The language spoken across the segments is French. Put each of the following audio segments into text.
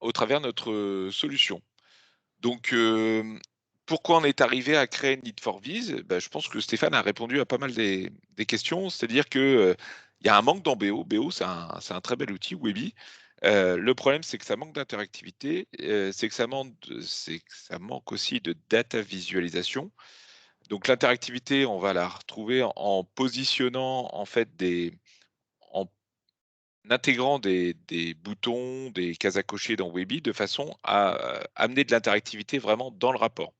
au travers de notre solution. Donc, pourquoi on est arrivé à créer Need for Viz? Bah, je pense que Stéphane a répondu à pas mal des questions. C'est-à-dire que, il y a un manque dans BO. BO, c'est un très bel outil, Webby. Le problème, c'est que ça manque d'interactivité, c'est que ça manque aussi de data visualisation. Donc l'interactivité, on va la retrouver en positionnant en fait en intégrant des boutons, des cases à cocher dans Webby de façon à, amener de l'interactivité vraiment dans le rapport.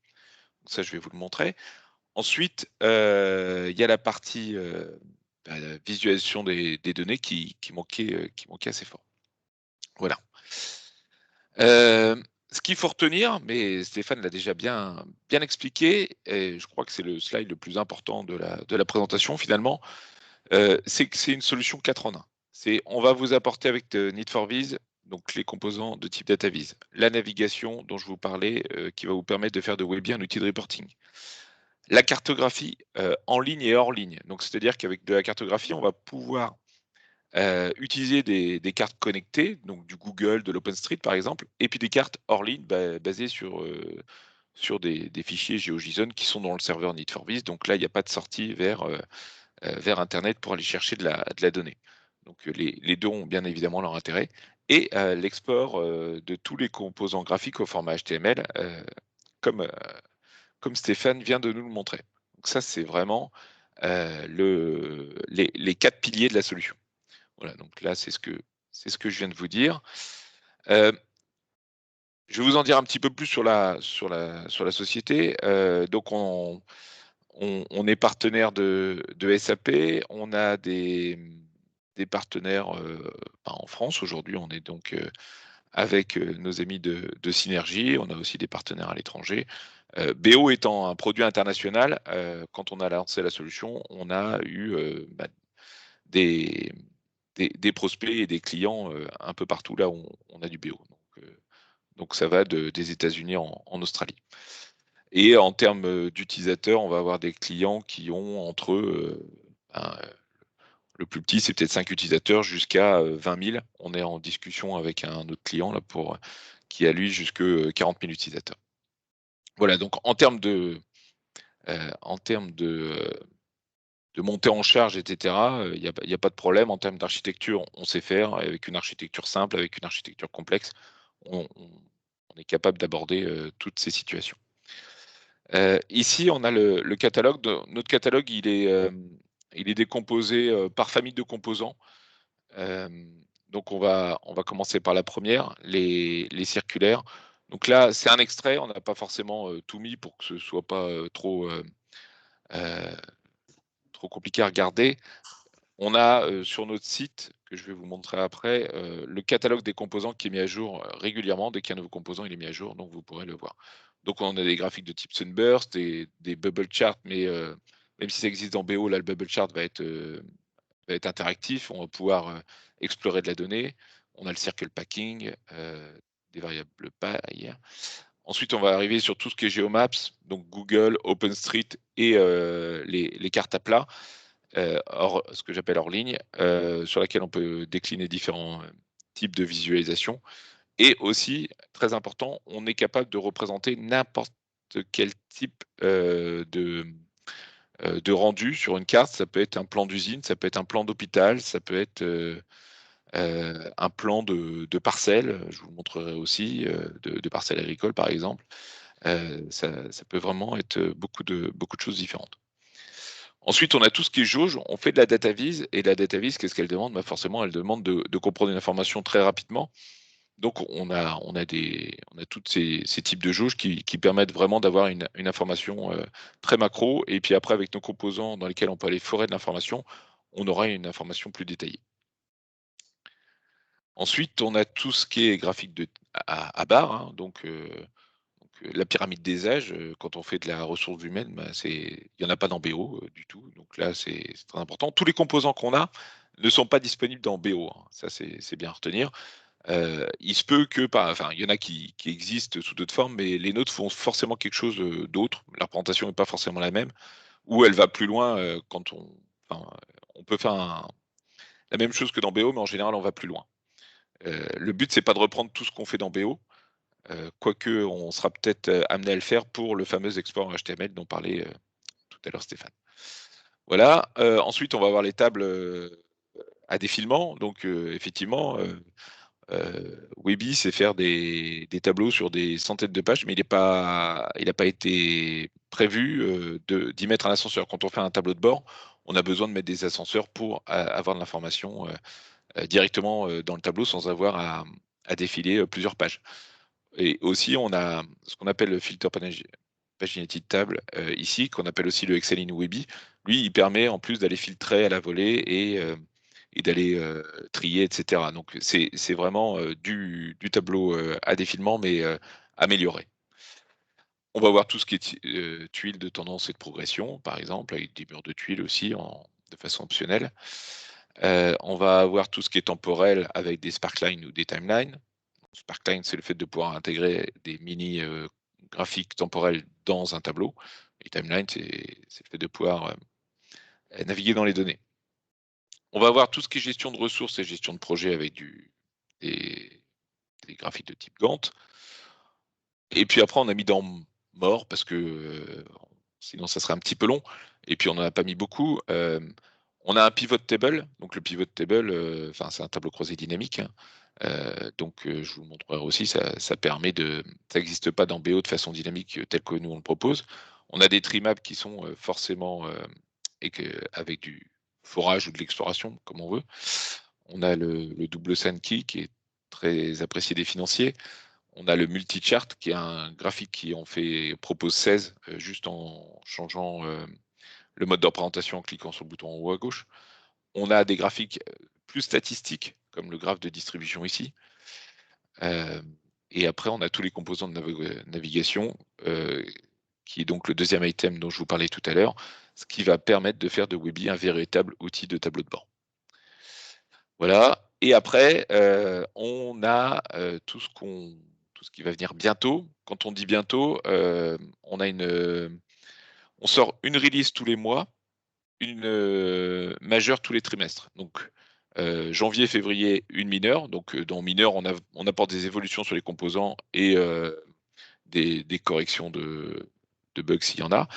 Donc ça, je vais vous le montrer. Ensuite, il y a la partie, visualisation des données qui manquait assez fort. Voilà. Ce qu'il faut retenir, mais Stéphane l'a déjà bien expliqué et je crois que c'est le slide le plus important de la présentation finalement, c'est que c'est une solution 4 en 1. On va vous apporter avec de Need for Viz, donc les composants de type DataViz, la navigation dont je vous parlais, qui va vous permettre de faire de Webby un outil de reporting. La cartographie, en ligne et hors ligne. Donc c'est-à-dire qu'avec de la cartographie, on va pouvoir, utiliser des cartes connectées, donc du Google, de l'OpenStreet par exemple, et puis des cartes hors ligne basées sur des fichiers GeoJSON qui sont dans le serveur Need for Viz. Donc là, il n'y a pas de sortie vers internet pour aller chercher de la donnée. Donc, les 2 ont bien évidemment leur intérêt et l'export, de tous les composants graphiques au format HTML, comme, comme Stéphane vient de nous le montrer. Donc ça, c'est vraiment, les 4 piliers de la solution. Voilà, donc là, c'est ce que je viens de vous dire. Heu, je vais vous en dire un petit peu plus sur la société. Donc on est partenaire de SAP, on a des partenaires, en France. Aujourd'hui, on est donc, avec, nos amis de Synergie. On a aussi des partenaires à l'étranger. BO étant un produit international, quand on a lancé la solution, on a eu, des des prospects et des clients, un peu partout là où on a du BO. Donc ça va des États-Unis en Australie. Et en termes, d'utilisateurs, on va avoir des clients qui ont entre, ben, le plus petit, c'est peut-être 5 utilisateurs jusqu'à, 20 000. On est en discussion avec un autre client là qui a lui jusque, 40 000 utilisateurs. Voilà, donc en termes de montée en charge et cetera, il y a pas de problème. En termes d'architecture, on sait faire avec une architecture simple, avec une architecture complexe, on est capable d'aborder, toutes ces situations. Ici, on a le catalogue. Notre catalogue, il est décomposé, par famille de composants. Donc on va commencer par la première, les circulaires. Donc là, c'est un extrait, on n'a pas forcément, tout mis pour que ce soit pas, heu, trop compliqué à regarder. On a, sur notre site, que je vais vous montrer après, le catalogue des composants qui est mis à jour, régulièrement. Dès qu'il y a un nouveau composant, il est mis à jour, donc vous pourrez le voir. Donc on a des graphiques de type Sunburst, des bubble charts, mais même si ça existe dans BO, là, le bubble chart va être interactif. On va pouvoir, explorer de la donnée. On a le circle packing, des variables paille. Ensuite, on va arriver sur tout ce qui est Geomaps, donc Google, OpenStreet et les cartes à plat, ce que j'appelle hors ligne, sur laquelle on peut décliner différents, types de visualisation et aussi, très important, on est capable de représenter n'importe quel type, de rendu sur une carte. Ça peut être un plan d'usine, ça peut être un plan d'hôpital, ça peut être, un plan de parcelle, je vous le montrerai aussi, de parcelles agricoles, par exemple. Ça peut vraiment être, beaucoup de choses différentes. Ensuite, on a tout ce qui est jauge. On fait de la data vise et la data vise, qu'est-ce qu'elle demande? Bah, forcément, elle demande de comprendre une information très rapidement. Donc on a toutes ces types de jauges qui permettent vraiment d'avoir une information, très macro et puis après avec nos composants dans lesquels on peut aller forer de l'information, on aura une information plus détaillée. Ensuite, on a tout ce qui est graphique à barres, hein, donc la pyramide des âges, quand on fait de la ressource humaine, bah, il y en a pas dans BO, du tout, donc là, c'est très important. Tous les composants qu'on a ne sont pas disponibles dans BO, hein, ça c'est bien à retenir. Il se peut que par enfin, il y en a qui existent sous d'autres formes, mais les nôtres font forcément quelque chose, d'autre. La représentation n'est pas forcément la même ou elle va plus loin, quand on peut faire la même chose que dans BO, mais en général, on va plus loin. Le but, c'est pas de reprendre tout ce qu'on fait dans BO, quoique on sera peut-être amené à le faire pour le fameux export HTML dont parlait tout à l'heure Stéphane. Voilà, ensuite on va avoir les tables à défilement. Donc effectivement, Weeby, c'est faire des tableaux sur des centaines de pages, mais il n'a pas été prévu d'y mettre un ascenseur. Quand on fait un tableau de bord, on a besoin de mettre des ascenseurs pour avoir de l'information directement dans le tableau sans avoir à défiler plusieurs pages. Et aussi, on a ce qu'on appelle le filter paginati de table ici, qu'on appelle aussi le Excel in Weeby. Lui, il permet en plus d'aller filtrer à la volée et d'aller trier, etc. Donc, c'est vraiment du tableau à défilement, mais amélioré. On va voir tout ce qui est tuiles de tendance et de progression, par exemple, avec des murs de tuiles aussi de façon optionnelle. On va avoir tout ce qui est temporel avec des sparklines ou des timelines. Sparkline, c'est le fait de pouvoir intégrer des mini graphiques temporels dans un tableau. Et timeline, c'est le fait de pouvoir naviguer dans les données. On va avoir tout ce qui est gestion de ressources et gestion de projet avec des graphiques de type Gantt. Et puis après, on a mis dans mort parce que sinon ça serait un petit peu long. Et puis on n'en a pas mis beaucoup. On a un pivot table. Donc le pivot table, c'est un tableau croisé dynamique, hein. Donc je vous le montrerai aussi, ça permet ça n'existe pas dans BO de façon dynamique telle que nous on le propose. On a des trimaps qui sont forcément avec du forage ou de l'exploration, comme on veut. On a le double sign key qui est très apprécié des financiers. On a le multi-chart qui est un graphique qui propose 16 juste en changeant le mode de représentation en cliquant sur le bouton en haut à gauche. On a des graphiques plus statistiques comme le graphe de distribution ici. Et après, on a tous les composants de navigation qui est donc le deuxième item dont je vous parlais tout à l'heure, ce qui va permettre de faire de Weeby un véritable outil de tableau de bord. Voilà. Et après, on a tout ce qui va venir bientôt. Quand on dit bientôt, on sort une release tous les mois, une majeure tous les trimestres. Donc janvier, février, une mineure. Donc dans mineure, on apporte des évolutions sur les composants et des corrections de bugs s'il y en a.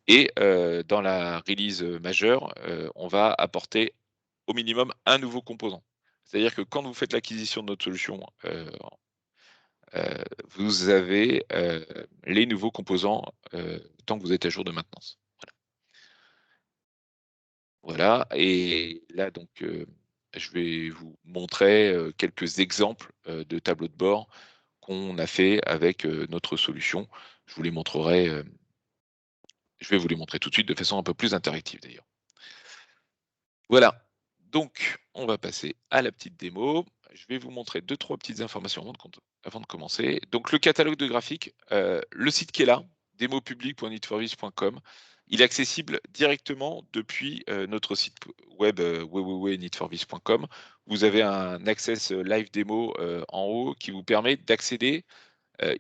Et dans la release majeure, on va apporter au minimum un nouveau composant. C'est-à-dire que quand vous faites l'acquisition de notre solution, vous avez les nouveaux composants tant que vous êtes à jour de maintenance. Voilà. Et là, donc, je vais vous montrer quelques exemples de tableaux de bord qu'on a fait avec notre solution. Je vais vous les montrer tout de suite de façon un peu plus interactive d'ailleurs. Voilà, donc on va passer à la petite démo. Je vais vous montrer 2-3 petites informations avant de commencer. Donc le catalogue de graphiques, le site qui est là, demopublic.needforvis.com, il est accessible directement depuis notre site web www.needforvis.com. Vous avez un access live démo en haut qui vous permet d'accéder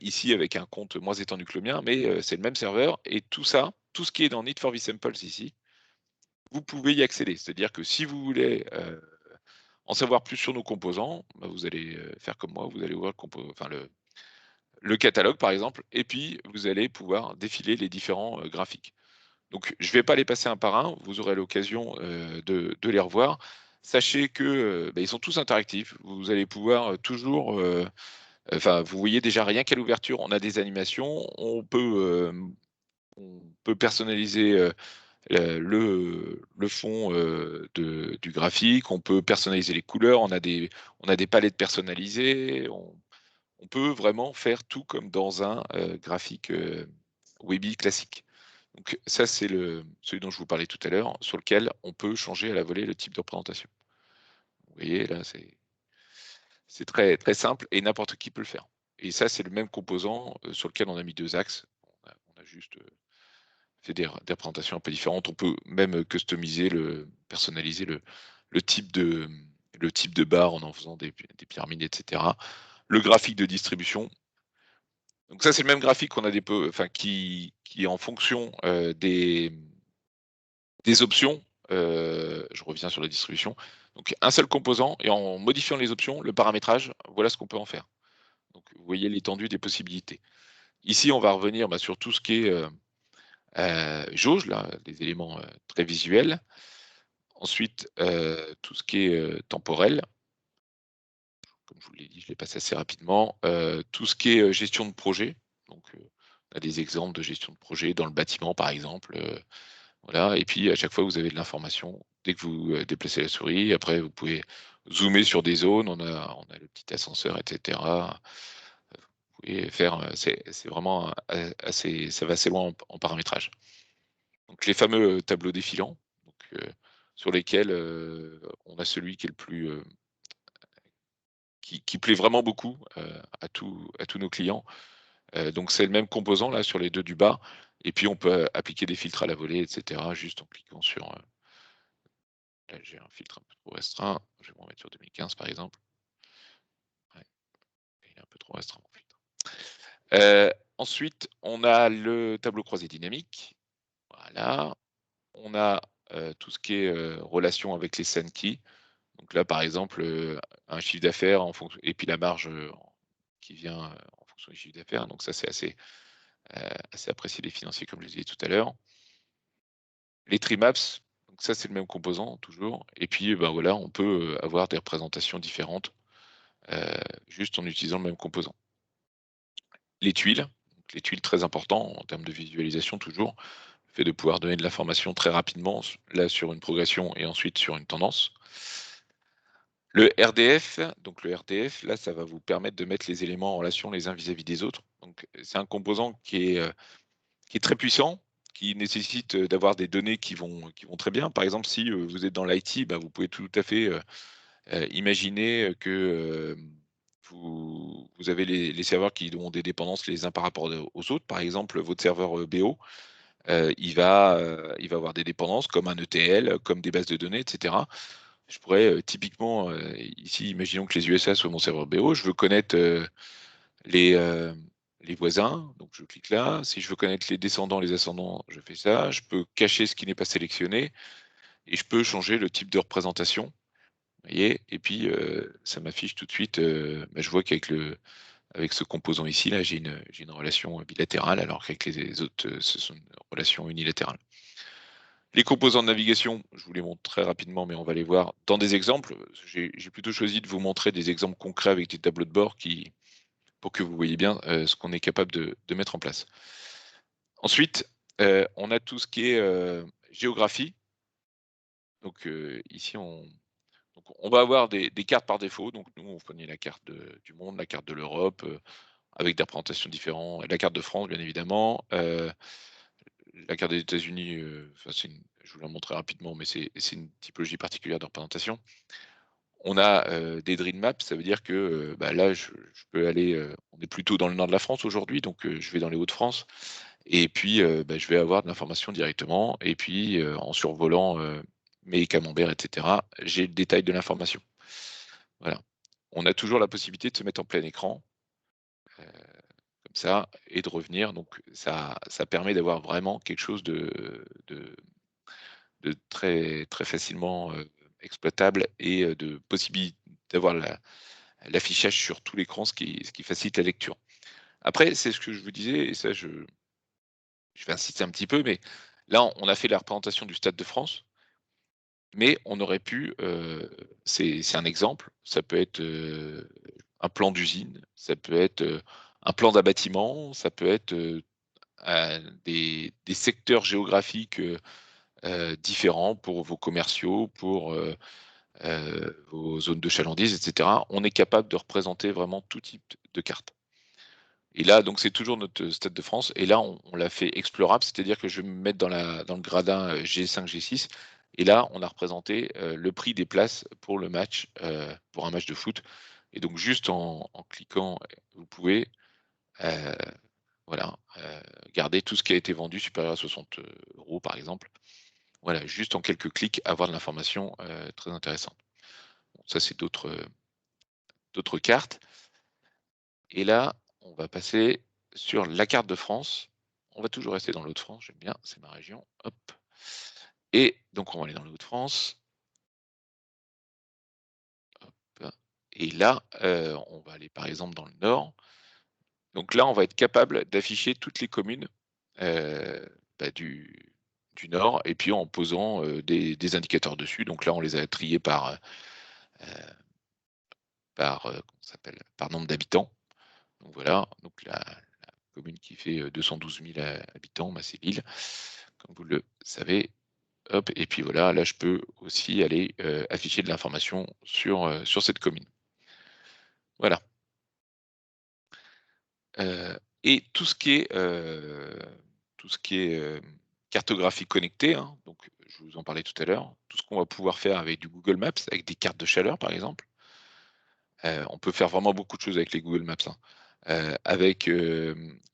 ici avec un compte moins étendu que le mien, mais c'est le même serveur et tout ça, tout ce qui est dans Need for This Samples ici, vous pouvez y accéder. C'est-à-dire que si vous voulez en savoir plus sur nos composants, bah, vous allez faire comme moi, vous allez ouvrir le catalogue par exemple, et puis vous allez pouvoir défiler les différents graphiques. Donc je ne vais pas les passer un par un, vous aurez l'occasion de les revoir. Sachez que bah, ils sont tous interactifs, vous allez pouvoir toujours, vous voyez déjà rien qu'à l'ouverture, on a des animations, on peut personnaliser le fond du graphique, on peut personnaliser les couleurs, on a des palettes personnalisées, on peut vraiment faire tout comme dans un graphique Weeby classique. Donc ça, c'est celui dont je vous parlais tout à l'heure, sur lequel on peut changer à la volée le type de représentation. Vous voyez, là, c'est très, très simple et n'importe qui peut le faire. Et ça, c'est le même composant sur lequel on a mis 2 axes. On a juste fait des représentations un peu différentes. On peut même customiser, personnaliser le type de barre en faisant des pyramides, etc. Le graphique de distribution. Donc ça, c'est le même graphique qu'on a qui est en fonction des options. Je reviens sur la distribution. Donc un seul composant et en modifiant les options, le paramétrage, voilà ce qu'on peut en faire. Donc vous voyez l'étendue des possibilités. Ici, on va revenir, sur tout ce qui est, jauge là, des éléments, très visuels. Ensuite, tout ce qui est, temporel. Comme je vous l'ai dit, je l'ai passé assez rapidement. Tout ce qui est, gestion de projet, donc, on a des exemples de gestion de projet dans le bâtiment, par exemple, voilà et puis à chaque fois, vous avez de l'information dès que vous, déplacez la souris. Après, vous pouvez zoomer sur des zones, on a le petit ascenseur et cetera. Vous pouvez faire, c'est vraiment, assez ça va assez loin en paramétrage. Donc les fameux, tableaux défilants, donc, sur lesquels, on a celui qui est le plus, qui plaît vraiment beaucoup, à tous nos clients. Donc c'est le même composant là sur les 2 du bas et puis on peut appliquer des filtres à la volée et cetera juste en cliquant sur, là j'ai un filtre un peu trop restreint, je vais me remettre sur 2015 par exemple. Ouais, il est un peu trop restreint mon filtre. Ensuite on a le tableau croisé dynamique, voilà. On a, tout ce qui est, relation avec les scènes keys. Donc là par exemple, un chiffre d'affaires en fonction et puis la marge, qui vient, en fonction du chiffre d'affaires donc ça c'est assez apprécié des financiers comme je le disais tout à l'heure. Les Trimaps, donc ça c'est le même composant toujours et puis, voilà, on peut, avoir des représentations différentes, heu, juste en utilisant le même composant. Les tuiles très important en termes de visualisation toujours, le fait de pouvoir donner de l'information très rapidement là sur une progression et ensuite sur une tendance. Le RDF, donc le RDF là ça va vous permettre de mettre les éléments en relation les uns vis-à-vis des autres. Donc c'est un composant qui est très puissant, qui nécessite, d'avoir des données qui vont très bien. Par exemple, si, vous êtes dans l'IT, vous pouvez tout à fait, imaginer, que, vous avez les serveurs qui ont des dépendances les uns par rapport aux autres. Par exemple, votre serveur, BO, il va avoir des dépendances comme un ETL, comme des bases de données et cetera. Je pourrais, typiquement, ici, imaginons que les USA soient mon serveur BO, je veux connaître, les, les voisins, donc je clique là. Si je veux connaître les descendants, les ascendants, je fais ça. Je peux cacher ce qui n'est pas sélectionné et je peux changer le type de représentation, vous voyez? Et puis, ça m'affiche tout de suite, je vois avec ce composant ici là, j'ai une relation, bilatérale alors qu'avec les autres, ce sont une relation unilatérale. Les composants de navigation, je vous les montre très rapidement, mais on va les voir dans des exemples. J'ai plutôt choisi de vous montrer des exemples concrets avec des tableaux de bord pour que vous voyez bien, ce qu'on est capable de mettre en place. Ensuite, on a tout ce qui est, géographie. Donc, ici on va avoir des cartes par défaut. Donc nous, on fournit la carte du monde, la carte de l'Europe, avec des représentations différentes, la carte de France bien évidemment, la carte des États-Unis, enfin je vous la montrerai rapidement, mais c'est une typologie particulière de représentation. On a, des dream maps, ça veut dire que, là je peux aller, on est plutôt dans le nord de la France aujourd'hui, donc je vais dans les Hauts-de-France et puis, je vais avoir de l'information directement et puis, en survolant, mes camemberts et cetera, j'ai le détail de l'information. Voilà. On a toujours la possibilité de se mettre en plein écran, heu, comme ça et de revenir donc ça permet d'avoir vraiment quelque chose de très très facilement, exploitable et de possibilité d'avoir l'affichage sur tout l'écran, ce qui facilite la lecture. Après, c'est ce que je vous disais et ça je vais insister un petit peu, mais là, on a fait la représentation du Stade de France, mais on aurait pu, c'est un exemple, ça peut être, un plan d'usine, ça peut être, un plan d'un bâtiment, ça peut être, des secteurs géographiques, différents pour vos commerciaux, pour, vos zones de chalandise et cetera. On est capable de représenter vraiment tout type de carte. Et là, donc c'est toujours notre Stade de France et là, on l'a fait explorable, c'est-à-dire que je vais me mettre dans le gradin, G5, G6 et là, on a représenté, le prix des places pour le match, pour un match de foot et donc juste en cliquant, vous pouvez, heu, voilà, garder tout ce qui a été vendu supérieur à 60 € par exemple. Voilà, juste en quelques clics, avoir de l'information, très intéressante. Bon ça, c'est d'autres cartes. Et là, on va passer sur la carte de France. On va toujours rester dans le Hauts-de-France, j'aime bien, c'est ma région. Hop. Et donc on va aller dans le Hauts-de-France. Et là, on va aller par exemple dans le nord. Donc là, on va être capable d'afficher toutes les communes, heu, du nord et puis en posant, des indicateurs dessus. Donc là, on les a triés comment ça s'appelle? Par nombre d'habitants. Donc voilà, donc la commune qui fait, 212 000 habitants, bah, c'est Lille, comme vous le savez. Hop et puis voilà, là je peux aussi aller, afficher de l'information sur cette commune. Voilà, et tout ce qui est, cartographie connectée, hein, donc je vous en parlais tout à l'heure, tout ce qu'on va pouvoir faire avec du Google Maps, avec des cartes de chaleur par exemple. On peut faire vraiment beaucoup de choses avec les Google Maps, hein.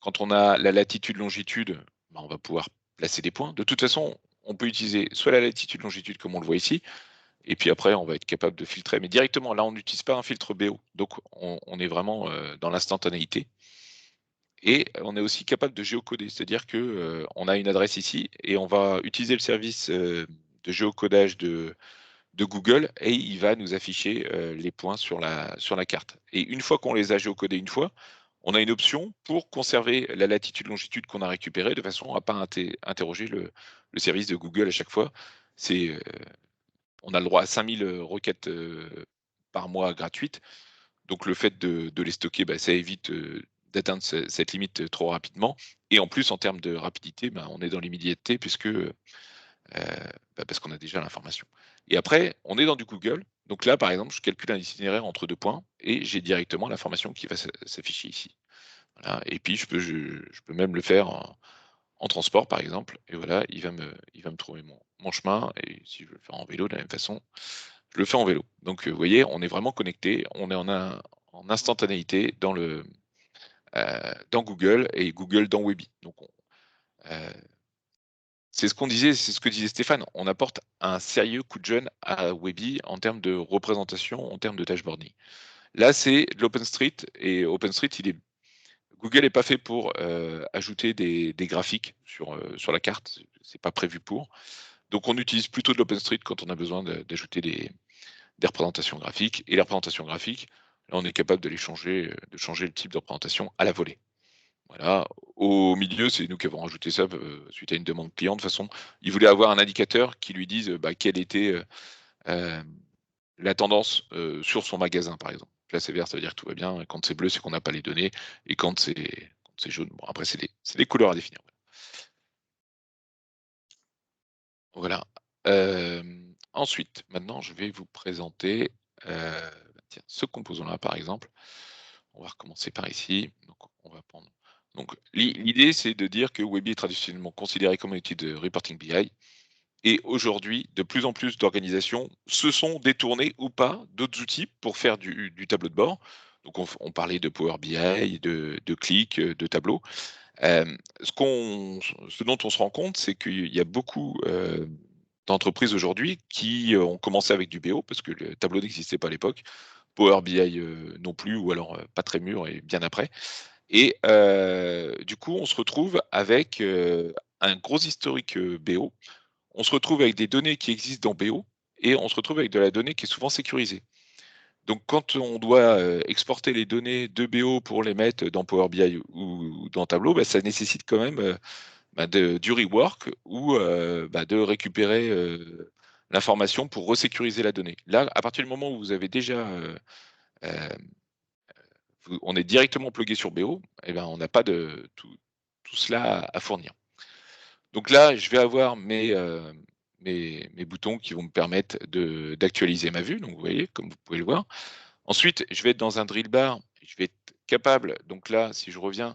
Quand on a la latitude, longitude, bah, on va pouvoir placer des points. De toute façon, on peut utiliser soit la latitude, longitude comme on le voit ici, et puis après on va être capable de filtrer, mais directement là on n'utilise pas un filtre BO, donc on est vraiment, dans l'instantanéité et on est aussi capable de géocoder. C'est-à-dire que, on a une adresse ici et on va utiliser le service, de géocodage de Google et il va nous afficher, les points sur la carte et une fois qu'on les a géocodés une fois, on a une option pour conserver la latitude, longitude qu'on a récupérée de façon à pas interroger le service de Google à chaque fois. C'est, on a le droit à 5 000 requêtes, par mois gratuites, donc le fait de les stocker, bah, ça évite, d'atteindre cette limite, trop rapidement et en plus en termes de rapidité, bah, on est dans l'immédiateté puisque, bah, parce qu'on a déjà l'information et après, on est dans du Google. Donc là, par exemple, je calcule un itinéraire entre 2 points et j'ai directement l'information qui va s'afficher ici. Voilà et puis je peux même le faire en transport, par exemple et voilà, il va me trouver mon chemin et si je veux le faire en vélo de la même façon, je le fais en vélo. Donc vous voyez, on est vraiment connecté, on est en instantanéité dans Google et Google dans Webby. Donc heu c'est ce qu'on disait, c'est ce que disait Stéphane. On apporte un sérieux coup de jeune à Webby en termes de représentation, en termes de dashboarding. Là, c'est de l'OpenStreet et OpenStreet, Google n'est pas fait pour ajouter des graphiques sur la carte. C'est pas prévu pour. Donc, on utilise plutôt de l'OpenStreet quand on a besoin d'ajouter des représentations graphiques. Et les représentations graphiques, là, on est capable de les changer, de changer le type de représentation à la volée. Voilà, au milieu, c'est nous qui avons rajouté ça, suite à une demande client. De toute façon, il voulait avoir un indicateur qui lui dise, bah, quelle était, hem, la tendance, sur son magasin, par exemple. Là, c'est vert, ça veut dire que tout va bien et quand c'est bleu, c'est qu'on n'a pas les données et quand c'est jaune, bon après c'est des couleurs à définir. Voilà. Ensuite, maintenant, je vais vous présenter, tiens, ce composant-là, par exemple. On va recommencer par ici. Donc on va prendre donc l'idée, c'est de dire que Webby est traditionnellement considéré comme un outil de reporting BI et aujourd'hui, de plus en plus d'organisations se sont détournées ou pas d'autres outils pour faire du tableau de bord. Donc on parlait de Power BI, de Qlik, de Tableau. Ce dont on se rend compte, c'est qu'il y a beaucoup, d'entreprises aujourd'hui qui, ont commencé avec du BO parce que le Tableau n'existait pas à l'époque. Power BI, non plus ou alors, pas très mûr et bien après et du coup, on se retrouve avec, un gros historique, BO. On se retrouve avec des données qui existent dans BO et on se retrouve avec de la donnée qui est souvent sécurisée. Donc quand on doit, exporter les données de BO pour les mettre dans Power BI ou dans Tableau, bah, ça nécessite quand même, bah, du rework ou de récupérer, l'information pour resécuriser la donnée. Là, à partir du moment où vous avez déjà, hem, on est directement plugué sur BO et ben, on n'a pas de tout cela à fournir. Donc là, je vais avoir mes boutons qui vont me permettre d'actualiser ma vue, donc vous voyez, comme vous pouvez le voir. Ensuite, je vais être dans un drill bar, je vais être capable donc là, si je reviens,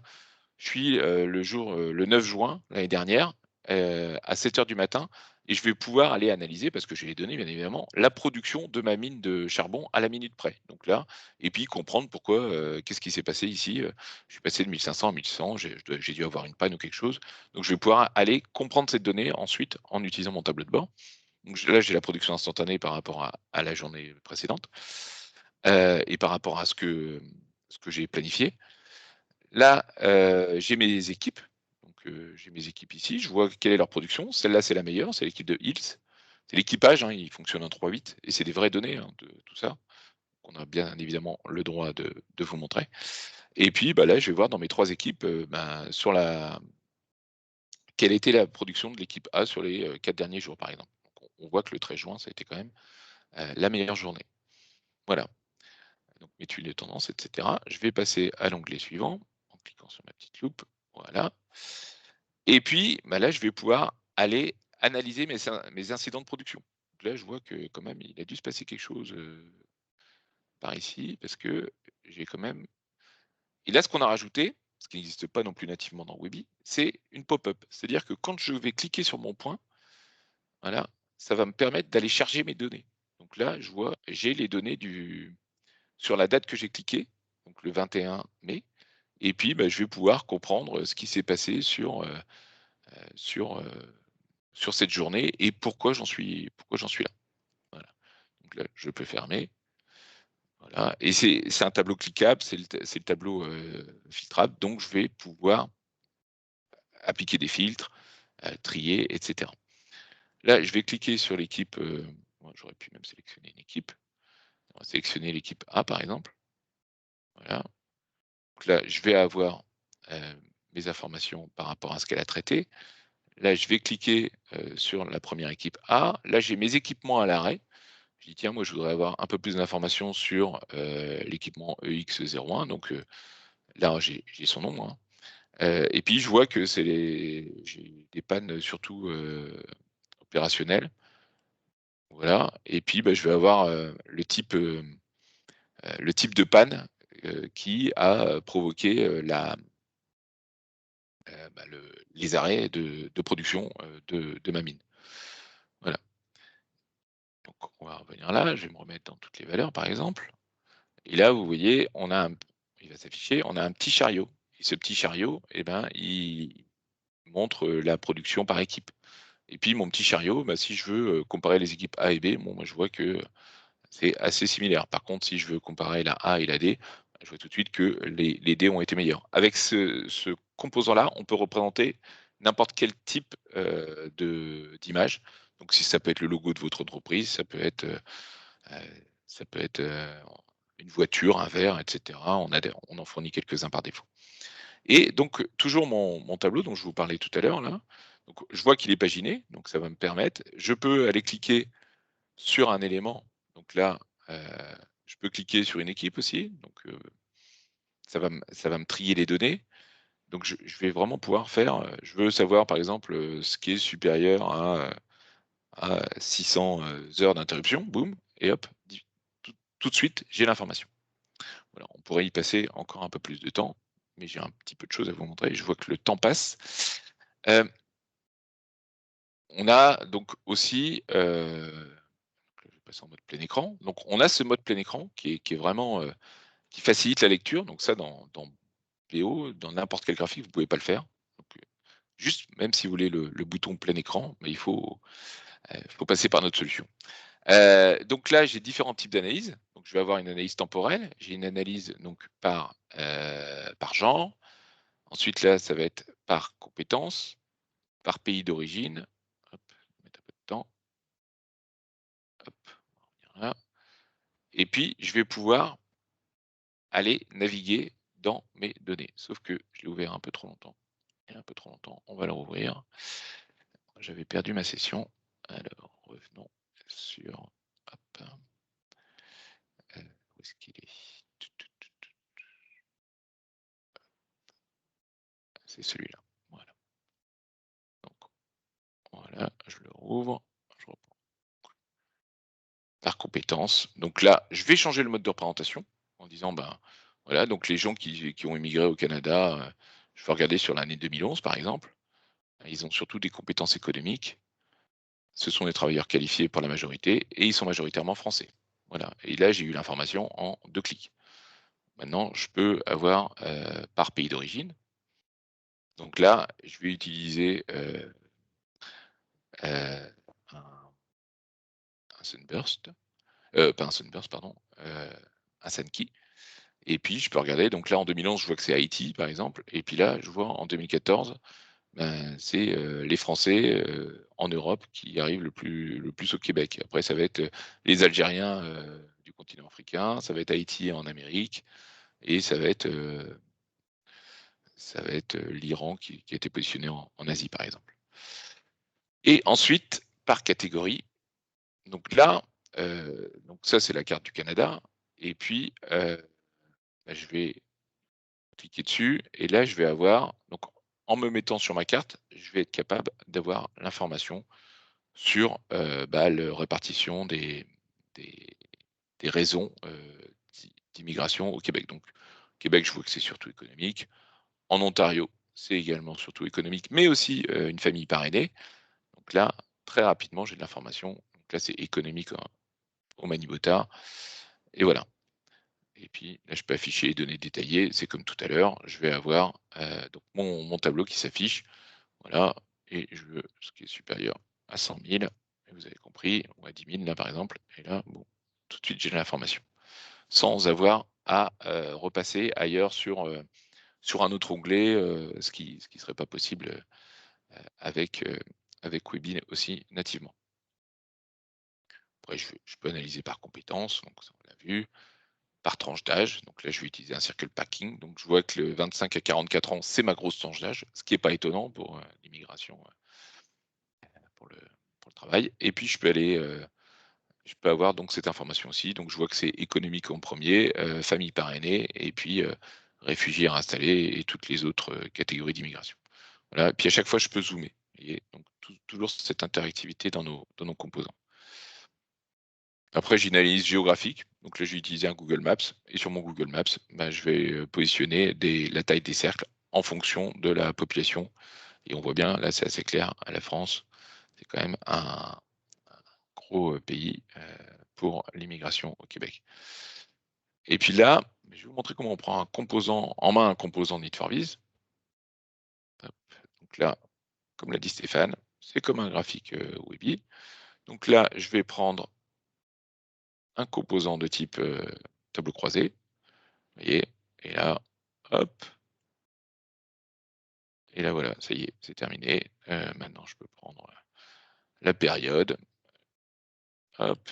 je suis, le 9 juin l'année dernière, à 7 heures du matin et je vais pouvoir aller analyser, parce que j'ai les données bien évidemment, la production de ma mine de charbon à la minute près. Donc là et puis comprendre pourquoi, qu'est-ce qui s'est passé ici, je suis passé de 1 500 à 1 100, j'ai dû avoir une panne ou quelque chose. Donc je vais pouvoir aller comprendre cette donnée ensuite en utilisant mon tableau de bord. Donc là, j'ai la production instantanée par rapport à la journée précédente, et par rapport à ce que j'ai planifié. Là, j'ai mes équipes, donc j'ai mes équipes ici, je vois quelle est leur production. Celle-là, c'est la meilleure, c'est l'équipe de Hills. C'est l'équipage, hein, il fonctionne en 3-8 et c'est des vraies données, hein, de tout ça. qu'on a bien évidemment le droit de vous montrer. Et puis, bah, là, je vais voir dans mes 3 équipes, sur la quelle était la production de l'équipe A sur les, 4 derniers jours, par exemple. Donc on voit que le 13 juin, ça a été quand même, la meilleure journée. Voilà, donc mes tuiles de tendance et cetera. Je vais passer à l'onglet suivant, en cliquant sur ma petite loupe, voilà. Et puis, bah, là, je vais pouvoir aller analyser mes incidents de production. Donc là, je vois que quand même, il a dû se passer quelque chose, par ici, parce que j'ai quand même et là, ce qu'on a rajouté, ce qui n'existe pas non plus nativement dans Webi, c'est une pop-up. C'est-à-dire que quand je vais cliquer sur mon point, voilà, ça va me permettre d'aller charger mes données. Donc là, je vois, j'ai les données sur la date que j'ai cliqué, donc le 21 mai, et puis, bah, je vais pouvoir comprendre ce qui s'est passé sur, sur cette journée et pourquoi j'en suis là. Voilà. Donc là, je peux fermer. Voilà, et c'est un tableau cliquable, c'est le tableau, filtrable, donc je vais pouvoir appliquer des filtres, trier, et cetera. Là, je vais cliquer sur l'équipe, moi j'aurais pu même sélectionner une équipe. On va sélectionner l'équipe A par exemple. Voilà. Donc là, je vais avoir, mes informations par rapport à ce qu'elle a traité. Là, je vais cliquer, sur la première équipe A. Là, j'ai mes équipements à l'arrêt. Je dis: «Tiens, moi je voudrais avoir un peu plus d'informations sur, l'équipement EX01», donc là, j'ai son nom, hein. Et puis je vois que j'ai des pannes surtout, opérationnelles. Voilà, et puis, bah, je vais avoir, le type de panne, qui a provoqué, bah, les arrêts de production, de ma mine. Voilà, donc on va revenir là, je vais me remettre dans toutes les valeurs par exemple, et là vous voyez, il va s'afficher, on a un petit chariot, et ce petit chariot, et ben, il montre, la production par équipe, et puis mon petit chariot, bah, si je veux, comparer les équipes A et B, bon, moi je vois que c'est assez similaire. Par contre, si je veux comparer la A et la D, je vois tout de suite que les D ont été meilleurs. Avec ce composant-là, on peut représenter n'importe quel type, d'image. Donc si ça peut être le logo de votre entreprise, ça peut être, une voiture, un verre, et cetera. On en fournit quelques-uns par défaut. Et donc, toujours mon tableau dont je vous parlais tout à l'heure là, donc je vois qu'il est paginé, donc ça va me permettre je peux aller cliquer sur un élément, donc là, heu, je peux cliquer sur une équipe aussi, donc ça va me trier les données. Donc je vais vraiment pouvoir faire, je veux savoir par exemple, ce qui est supérieur à 600, heures d'interruption, boum, et hop, tout de suite, j'ai l'information. Voilà, on pourrait y passer encore un peu plus de temps, mais j'ai un petit peu de choses à vous montrer. Je vois que le temps passe. Hem, on a donc aussi, je vais passer en mode plein écran. Donc on a ce mode plein écran qui est vraiment, qui facilite la lecture. Donc ça dans VO, dans n'importe quel graphique, vous pouvez pas le faire. Donc, juste, même si vous voulez le bouton plein écran, mais il faut passer par notre solution. Donc là, j'ai différents types d'analyses. Donc je vais avoir une analyse temporelle, j'ai une analyse donc par genre. Ensuite là, ça va être par compétence, par pays d'origine. Hop, je vais mettre un peu de temps. Hop, voilà. Et puis je vais pouvoir aller naviguer dans mes données. Sauf que je l'ai ouvert un peu trop longtemps. Et un peu trop longtemps, on va le rouvrir. J'avais perdu ma session. Alors, revenons sur, hop, où est-ce qu'il est? C'est celui-là. Voilà. Donc, voilà, je le rouvre. Je reprends par compétences. Donc là, je vais changer le mode de représentation en disant, ben, voilà, donc les gens qui ont immigré au Canada, je vais regarder sur l'année 2011, par exemple. Ils ont surtout des compétences économiques. Ce sont des travailleurs qualifiés pour la majorité et ils sont majoritairement français. Voilà, et là, j'ai eu l'information en 2 clics. Maintenant, je peux avoir, par pays d'origine. Donc là, je vais utiliser, un Sunburst, pas un Sunburst, pardon, un Sankey, et puis je peux regarder, donc là, en 2011, je vois que c'est Haïti, par exemple, et puis là, je vois en 2014, ben, c'est, les Français, en Europe qui arrivent le plus au Québec. Après, ça va être, les Algériens, du continent africain, ça va être Haïti en Amérique, et ça va être l'Iran qui a été positionné en Asie, par exemple. Et ensuite, par catégorie, donc là, donc ça, c'est la carte du Canada. Et puis, je vais cliquer dessus, et là, je vais avoir, donc en me mettant sur ma carte, je vais être capable d'avoir l'information sur la répartition des raisons d'immigration au Québec. Donc, au Québec, je vois que c'est surtout économique. En Ontario, c'est également surtout économique, mais aussi une famille parrainée. Donc là, très rapidement, j'ai de l'information. Donc là, c'est économique au Manibota. Et voilà. Et puis là, je peux afficher les données détaillées. C'est comme tout à l'heure. Je vais avoir donc mon tableau qui s'affiche. Voilà. Et je veux ce qui est supérieur à 100 000. Et vous avez compris, ou à 10 000 là par exemple. Et là, bon, tout de suite, j'ai l'information. Sans avoir à repasser ailleurs sur un autre onglet, ce qui serait pas possible avec Webi aussi nativement. Après, je peux analyser par compétences, donc ça on l'a vu, par tranche d'âge. Donc là, je vais utiliser un circle packing. Donc je vois que le 25 à 44 ans, c'est ma grosse tranche d'âge, ce qui n'est pas étonnant pour l'immigration, pour le travail. Et puis je peux aller, je peux avoir donc cette information aussi. Donc je vois que c'est économique en premier, famille parrainée, et puis réfugiés installés et toutes les autres catégories d'immigration. Voilà. Et puis à chaque fois, je peux zoomer. Vous voyez, donc toujours cette interactivité dans nos composants. Après, j'ai une analyse géographique. Donc là, je vais utiliser un Google Maps. Et sur mon Google Maps, je vais positionner la taille des cercles en fonction de la population. Et on voit bien, là, c'est assez clair, à la France, c'est quand même un gros pays pour l'immigration au Québec. Et puis là, je vais vous montrer comment on prend un composant Need for Viz. Donc là, comme l'a dit Stéphane, c'est comme un graphique Webi. Donc là, je vais prendre un composant de type tableau croisé. Vous voyez, et là, hop. Et là, voilà, ça y est, c'est terminé. Maintenant, je peux prendre la période. Hop,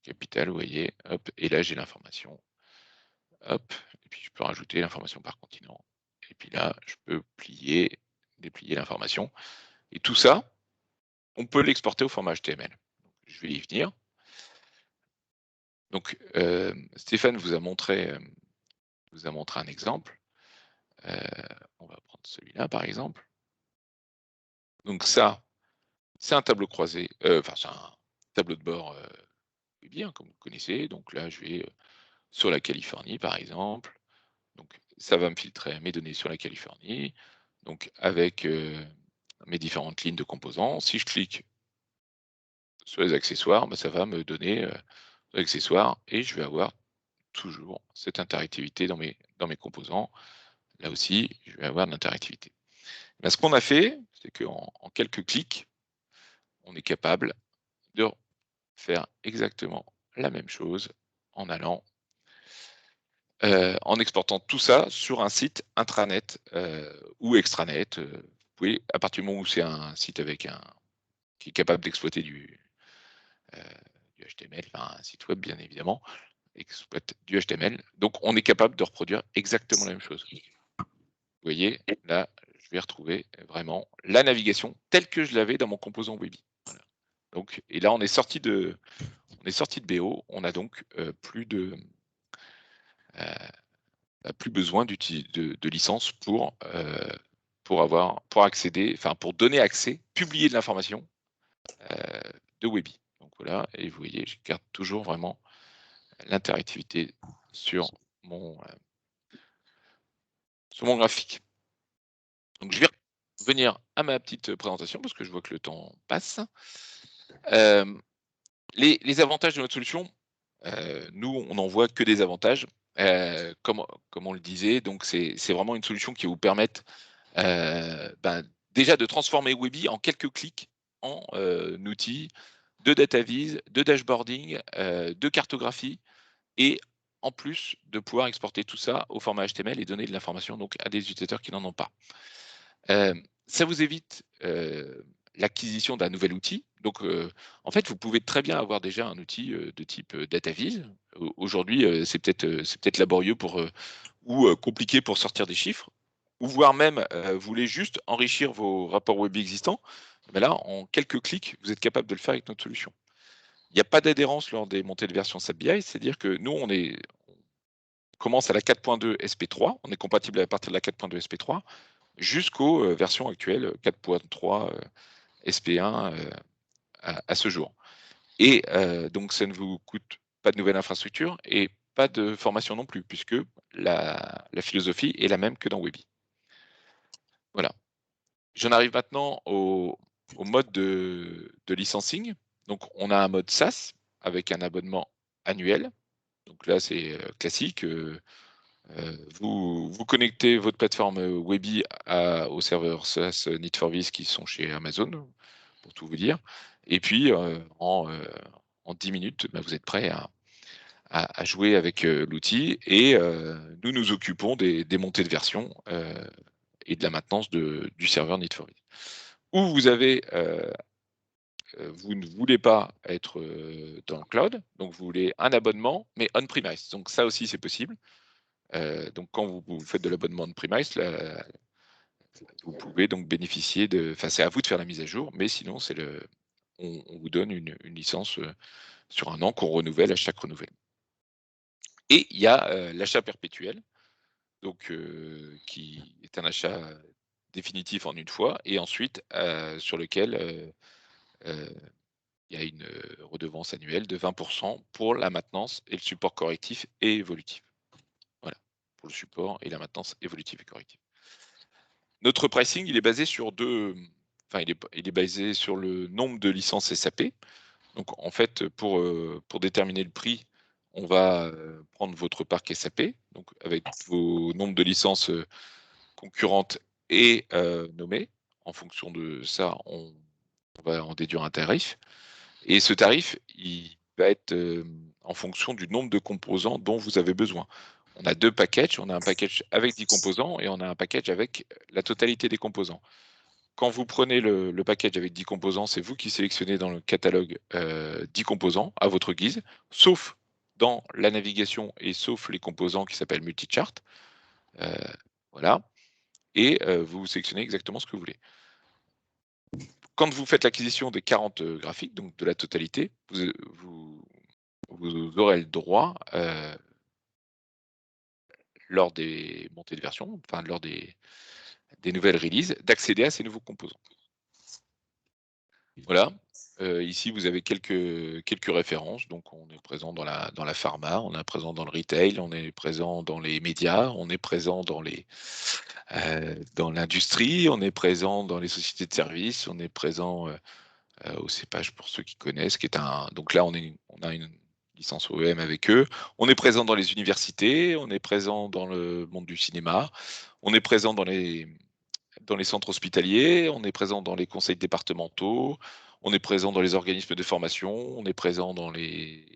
capitale, vous voyez, hop, et là, j'ai l'information. Hop, et puis je peux rajouter l'information par continent. Et puis là, je peux déplier l'information. Et tout ça, on peut l'exporter au format HTML. Donc, je vais y venir. Donc, Stéphane vous a montré un exemple. On va prendre celui-là, par exemple. Donc ça, c'est un tableau croisé, enfin, c'est un tableau de bord bien, comme vous connaissez. Donc là, je vais sur la Californie, par exemple. Donc, ça va me filtrer mes données sur la Californie, donc avec mes différentes lignes de composants. Si je clique sur les accessoires, ça va me donner les accessoires, et je vais avoir toujours cette interactivité dans mes composants. Là aussi, je vais avoir de l'interactivité. Ce qu'on a fait, c'est qu'en quelques clics, on est capable de faire exactement la même chose en allant en exportant tout ça sur un site intranet ou extranet. Vous pouvez, à partir du moment où c'est un site qui est capable d'exploiter du HTML, enfin un site web bien évidemment, exploite du HTML, donc on est capable de reproduire exactement la même chose. Vous voyez, là, je vais retrouver vraiment la navigation telle que je l'avais dans mon composant Webi. Voilà. Donc, et là, on est sorti de BO, on a donc plus besoin de licence pour accéder, enfin pour donner accès, publier de l'information de Webi. Donc voilà, et vous voyez, je garde toujours vraiment l'interactivité sur mon graphique. Donc je vais revenir à ma petite présentation parce que je vois que le temps passe. Les avantages de notre solution, nous, on n'en voit que des avantages. Comme on le disait, donc c'est vraiment une solution qui va vous permettre déjà de transformer Webi en quelques clics en outil de data viz, de dashboarding, de cartographie, et en plus de pouvoir exporter tout ça au format HTML et donner de l'information donc à des utilisateurs qui n'en ont pas. Ça vous évite l'acquisition d'un nouvel outil. Donc, en fait, vous pouvez très bien avoir déjà un outil de type data viz Aujourd'hui, c'est peut-être laborieux ou compliqué pour sortir des chiffres, ou voire même, vous voulez juste enrichir vos rapports Webby existants, mais là, en quelques clics, vous êtes capable de le faire avec notre solution. Il n'y a pas d'adhérence lors des montées de version SAP BI, c'est-à-dire que nous, on commence à la 4.2 SP3, on est compatible à partir de la 4.2 SP3, jusqu'aux versions actuelles 4.3 SP1 à ce jour. Et donc ça ne vous coûte pas de nouvelle infrastructure et pas de formation non plus, puisque la philosophie est la même que dans Webby. Voilà. J'en arrive maintenant au mode de licensing. Donc on a un mode SaaS avec un abonnement annuel. Donc là, c'est classique. Vous connectez votre plateforme Webby aux serveurs SaaS Need4Biz qui sont chez Amazon, pour tout vous dire. Et puis, en 10 minutes, vous êtes prêt à jouer avec l'outil. Et nous nous occupons des montées de version et de la maintenance du serveur Need4Biz. Ou vous ne voulez pas être dans le cloud, donc vous voulez un abonnement, mais on-premise. Donc ça aussi, c'est possible. Donc quand vous faites de l'abonnement on-premise, vous pouvez donc bénéficier enfin c'est à vous de faire la mise à jour, mais sinon on vous donne une licence sur un an qu'on renouvelle à chaque renouvellement. Et il y a l'achat perpétuel, donc qui est un achat définitif en une fois, et ensuite sur lequel il y a une redevance annuelle de 20% pour la maintenance et le support correctif et évolutif. Voilà, pour le support et la maintenance évolutive et corrective. Notre pricing, il est basé sur il est basé sur le nombre de licences SAP. Donc en fait, pour déterminer le prix, on va prendre votre parc SAP, donc avec vos nombres de licences concurrentes et nommées. En fonction de ça, on va en déduire un tarif. Et ce tarif, il va être en fonction du nombre de composants dont vous avez besoin. On a 2 packages, on a un package avec 10 composants et on a un package avec la totalité des composants. Quand vous prenez le package avec 10 composants, c'est vous qui sélectionnez dans le catalogue 10 composants à votre guise, sauf dans la navigation et sauf les composants qui s'appellent multichart. Voilà. Et vous sélectionnez exactement ce que vous voulez. Quand vous faites l'acquisition des 40 graphiques, donc de la totalité, vous aurez le droit, lors des montées de version, enfin lors des nouvelles releases, d'accéder à ces nouveaux composants. Voilà. Ici, vous avez quelques références. Donc, on est présent dans la pharma, on est présent dans le retail, on est présent dans les médias, on est présent dans l'industrie, on est présent dans les sociétés de services, on est présent au Cépage pour ceux qui connaissent, donc là, on a une licence OEM avec eux. On est présent dans les universités, on est présent dans le monde du cinéma, on est présent dans les centres hospitaliers, on est présent dans les conseils départementaux, on est présent dans les organismes de formation, on est présent dans les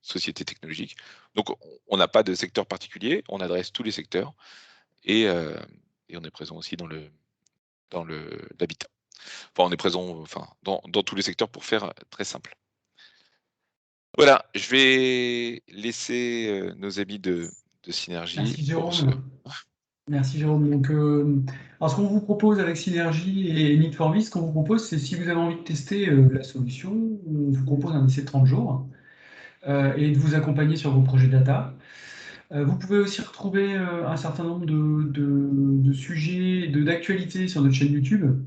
sociétés technologiques. Donc, on n'a pas de secteur particulier, on adresse tous les secteurs et on est présent aussi dans l'habitat. Enfin, on est présent dans tous les secteurs pour faire très simple. Voilà, je vais laisser nos amis de Synergie. Merci Jérôme. Merci Jérôme. Donc, alors ce qu'on vous propose avec Synergie et Need4Biz, ce qu'on vous propose, c'est si vous avez envie de tester la solution, on vous propose un essai de 30 jours et de vous accompagner sur vos projets data. Vous pouvez aussi retrouver un certain nombre de sujets, d'actualités sur notre chaîne YouTube,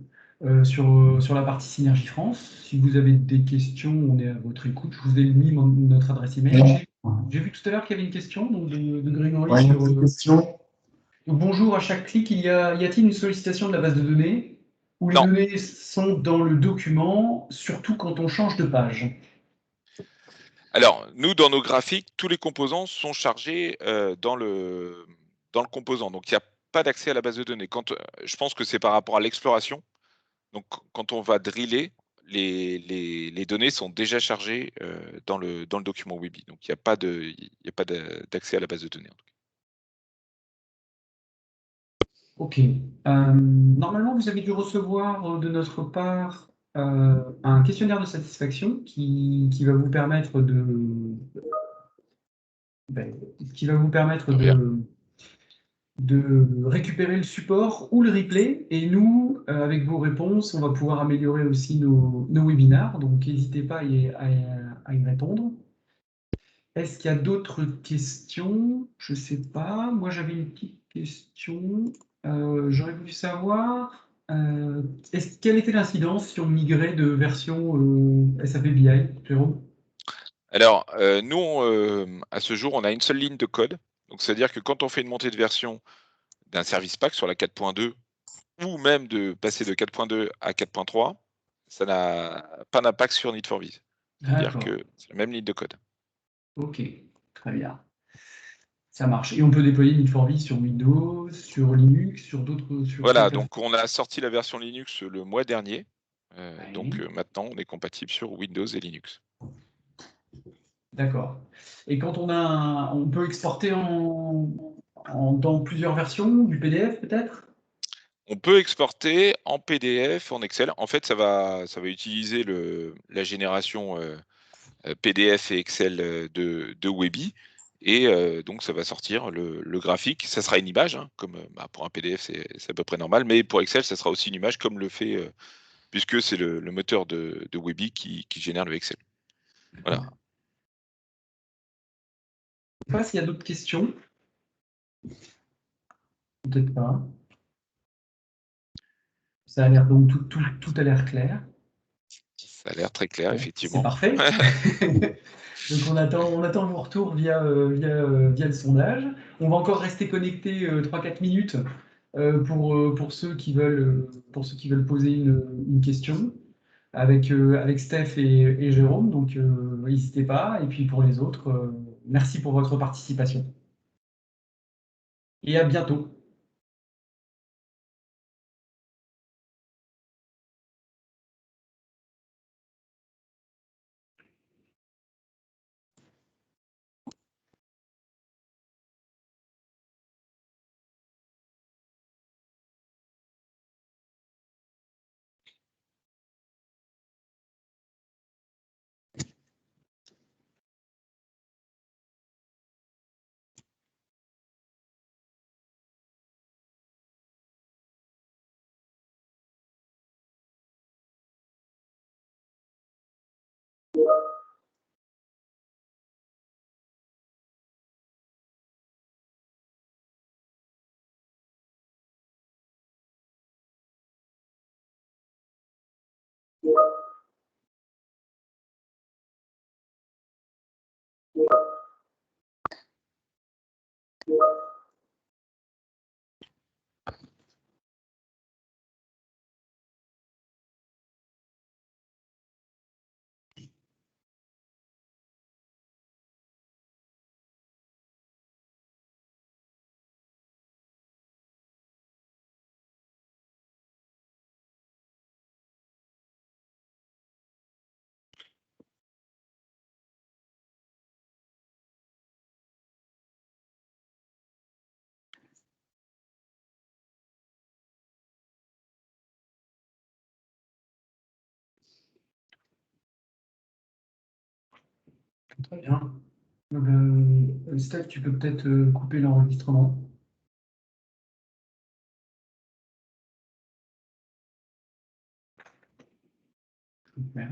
sur la partie Synergie France. Si vous avez des questions, on est à votre écoute. Je vous ai mis notre adresse email. J'ai vu tout à l'heure qu'il y avait une question donc de Grégory sur... question. Bonjour, à chaque clic, y a-t-il une sollicitation de la base de données où les Non. données sont dans le document, surtout quand on change de page? Alors, nous, dans nos graphiques, tous les composants sont chargés dans le composant. Donc, il n'y a pas d'accès à la base de données. Je pense que c'est par rapport à l'exploration. Donc, quand on va driller, les données sont déjà chargées dans le document Webby. Donc, il n'y a pas d'accès à la base de données. En tout cas. Ok. Normalement, vous avez dû recevoir de notre part un questionnaire de satisfaction qui va vous permettre qui va vous permettre de récupérer le support ou le replay. Et nous, avec vos réponses, on va pouvoir améliorer aussi nos webinars. Donc, n'hésitez pas à y répondre. Est-ce qu'il y a d'autres questions? Je ne sais pas. Moi, j'avais une petite question. J'aurais voulu savoir quelle était l'incidence si on migrait de version SAP BI, Jérôme? Alors, nous, à ce jour, on a une seule ligne de code. Donc, c'est-à-dire que quand on fait une montée de version d'un service pack sur la 4.2 ou même de passer de 4.2 à 4.3, ça n'a pas d'impact sur Need for Viz. C'est-à-dire D'accord. que c'est la même ligne de code. Ok, très bien. Ça marche. Et on peut déployer Need for Speed sur Windows, sur Linux, sur d'autres. Voilà, donc on a sorti la version Linux le mois dernier. Donc Oui. maintenant, on est compatible sur Windows et Linux. D'accord. Et quand on peut exporter dans plusieurs versions, du PDF peut-être? On peut exporter en PDF, en Excel. En fait, ça va utiliser la génération PDF et Excel de Webi. Et donc, ça va sortir le graphique. Ça sera une image, hein, comme pour un PDF, c'est à peu près normal. Mais pour Excel, ça sera aussi une image, comme le fait, puisque c'est le moteur de Webi qui génère le Excel. Voilà. Je ne sais pas s'il y a d'autres questions. Peut-être pas. Ça a l'air donc tout a l'air clair. Ça a l'air très clair, Bon, c'est effectivement. parfait. Donc on attend vos retours via le sondage. On va encore rester connecté 3-4 minutes pour ceux qui veulent poser une question avec Steph et Jérôme. Donc n'hésitez pas. Et puis pour les autres, merci pour votre participation. Et à bientôt. Très bien. Steph, tu peux peut-être couper l'enregistrement. Super.